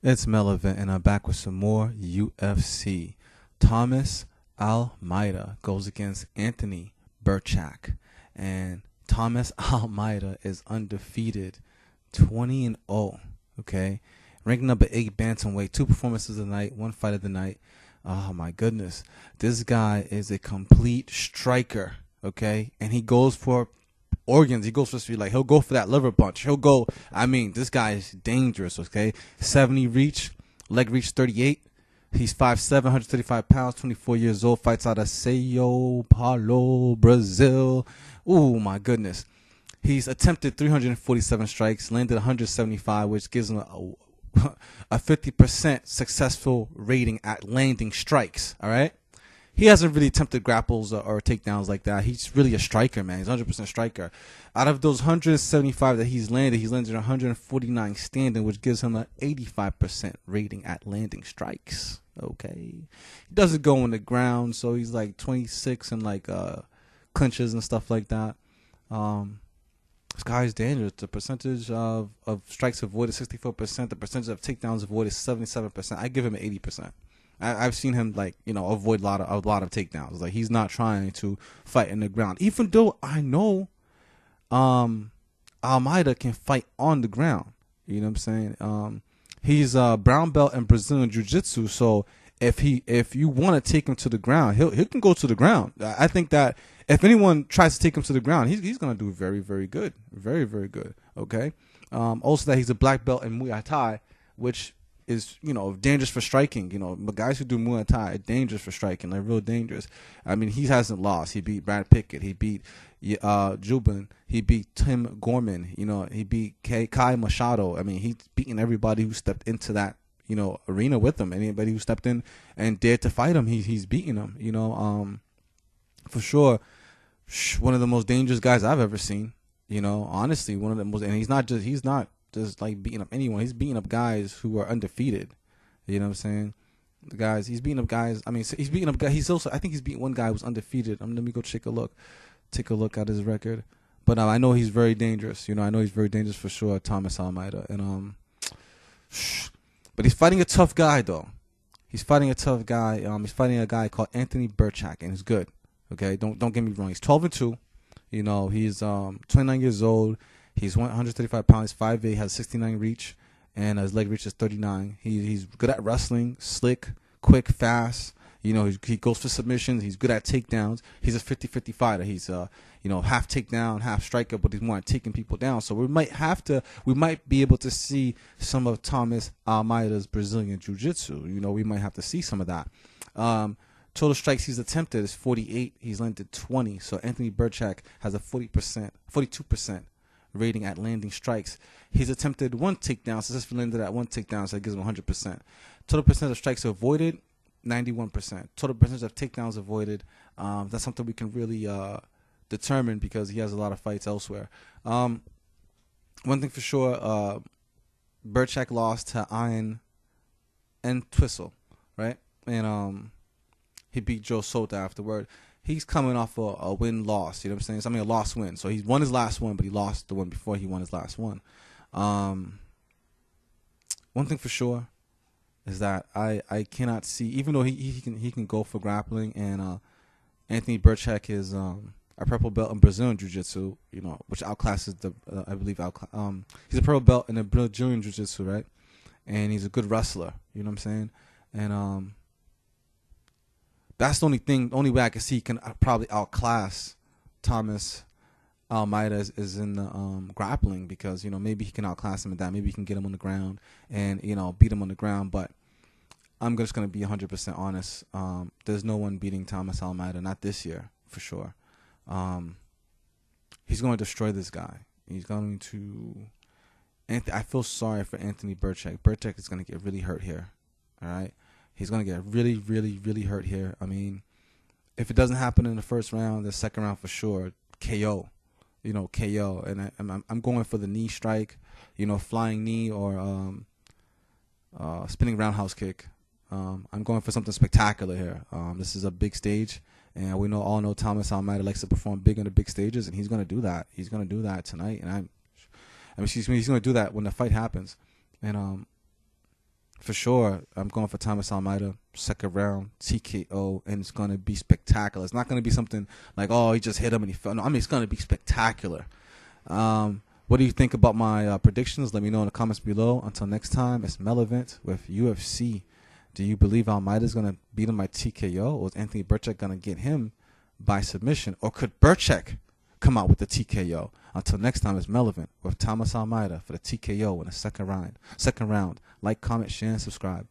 It's Melvin, and I'm back with some more UFC. Thomas Almeida goes against Anthony Birchak, and Thomas Almeida is undefeated, 20 and 0. Okay, ranked number 8 bantamweight, 2 performances of the night, 1 fight of the night. Oh my goodness, this guy is a complete striker. Okay, and he goes for organs. He goes for speed. Like, he'll go for that liver punch. He'll go. I mean, this guy is dangerous. Okay, 70 reach, leg reach 38. He's 5'7", 135 pounds, 24 years old. Fights out of Sao Paulo, Brazil. Oh my goodness. He's attempted 347 strikes, landed 175, which gives him a 50% successful rating at landing strikes. All right. He hasn't really attempted grapples or takedowns like that. He's really a striker, man. He's 100% striker. Out of those 175 that he's landed 149 standing, which gives him an 85% rating at landing strikes. Okay. He doesn't go on the ground, so he's like 26 and like clinches and stuff like that. This guy is dangerous. The percentage of strikes avoided 64%. The percentage of takedowns avoided 77%. I give him an 80%. I've seen him, like, avoid a lot of takedowns. Like, he's not trying to fight in the ground. Even though I know Almeida can fight on the ground. You know what I'm saying? He's a brown belt in Brazilian Jiu-Jitsu, so if you want to take him to the ground, he can go to the ground. I think that if anyone tries to take him to the ground, he's gonna do very, very good. Very, very good. Okay. Also that he's a black belt in Muay Thai, which is, dangerous for striking. But guys who do Muay Thai are dangerous for striking, like real dangerous. I mean, he hasn't lost. He beat Brad Pickett. He beat Jubin. He beat Tim Gorman. He beat Kai Machado. I mean, he's beaten everybody who stepped into that arena with him. Anybody who stepped in and dared to fight him, he's beating them. For sure, one of the most dangerous guys I've ever seen. Honestly, one of the most. And he's not just like beating up anyone. He's beating up guys who are undefeated. You know what I'm saying? The guys he's beating up guys. I mean, he's beating up guys. He's also, I think he's beating one guy who was undefeated. Let me go take a look at his record. But I know he's very dangerous. I know he's very dangerous for sure, Thomas Almeida. And but he's fighting a tough guy though. He's fighting a tough guy. He's fighting a guy called Anthony Birchak, and he's good. Okay, don't get me wrong. He's 12-2. He's 29 years old. He's 135 pounds, 5'8", has 69 reach, and his leg reach is 39. He's good at wrestling, slick, quick, fast. He goes for submissions. He's good at takedowns. He's a 50-50 fighter. He's half takedown, half striker, but he's more at taking people down. So we might be able to see some of Thomas Almeida's Brazilian Jiu-Jitsu. We might have to see some of that. Total strikes he's attempted is 48. He's landed 20. So Anthony Birchak has a 42% rating at landing strikes. He's attempted one takedown, successfully landed at one takedown, so it gives him 100%. Total percentage of strikes avoided, 91%. Total percentage of takedowns avoided, that's something we can really determine because he has a lot of fights elsewhere. One thing for sure, Birchak lost to Ian Entwistle, right? And he beat Joe Sota afterward. He's coming off a win-loss, you know what I'm saying? I mean, a loss-win. So he won his last one, but he lost the one before he won his last one. One thing for sure is that I cannot see, even though he can go for grappling, and Anthony Birchak is a purple belt in Brazilian Jiu-Jitsu, which outclasses I believe, he's a purple belt in the Brazilian Jiu-Jitsu, right? And he's a good wrestler, you know what I'm saying? And that's the only way I can see he can probably outclass Thomas Almeida is in the grappling, because maybe he can outclass him in that. Maybe he can get him on the ground and beat him on the ground. But I'm just gonna be 100% honest. There's no one beating Thomas Almeida, not this year for sure. He's going to destroy this guy. He's going to. I feel sorry for Anthony Birchak. Birchak is gonna get really hurt here. All right. He's going to get really, really, really hurt here. I mean, if it doesn't happen in the first round, the second round for sure, KO. KO. And I'm going for the knee strike, flying knee, or spinning roundhouse kick. I'm going for something spectacular here. This is a big stage, and we all know Thomas Almeida likes to perform big on the big stages, and he's going to do that. He's going to do that tonight, and he's going to do that when the fight happens. And For sure, I'm going for Thomas Almeida, second round, TKO, and it's going to be spectacular. It's not going to be something like, oh, he just hit him and he fell. No, I mean, it's going to be spectacular. What do you think about my predictions? Let me know in the comments below. Until next time, it's Melevant with UFC. Do you believe Almeida is going to beat him by TKO, or is Anthony Birchak going to get him by submission? Or could Birchak come out with the TKO? Until next time, it's Melevant with Thomas Almeida for the TKO in the second round. Like, comment, share, and subscribe.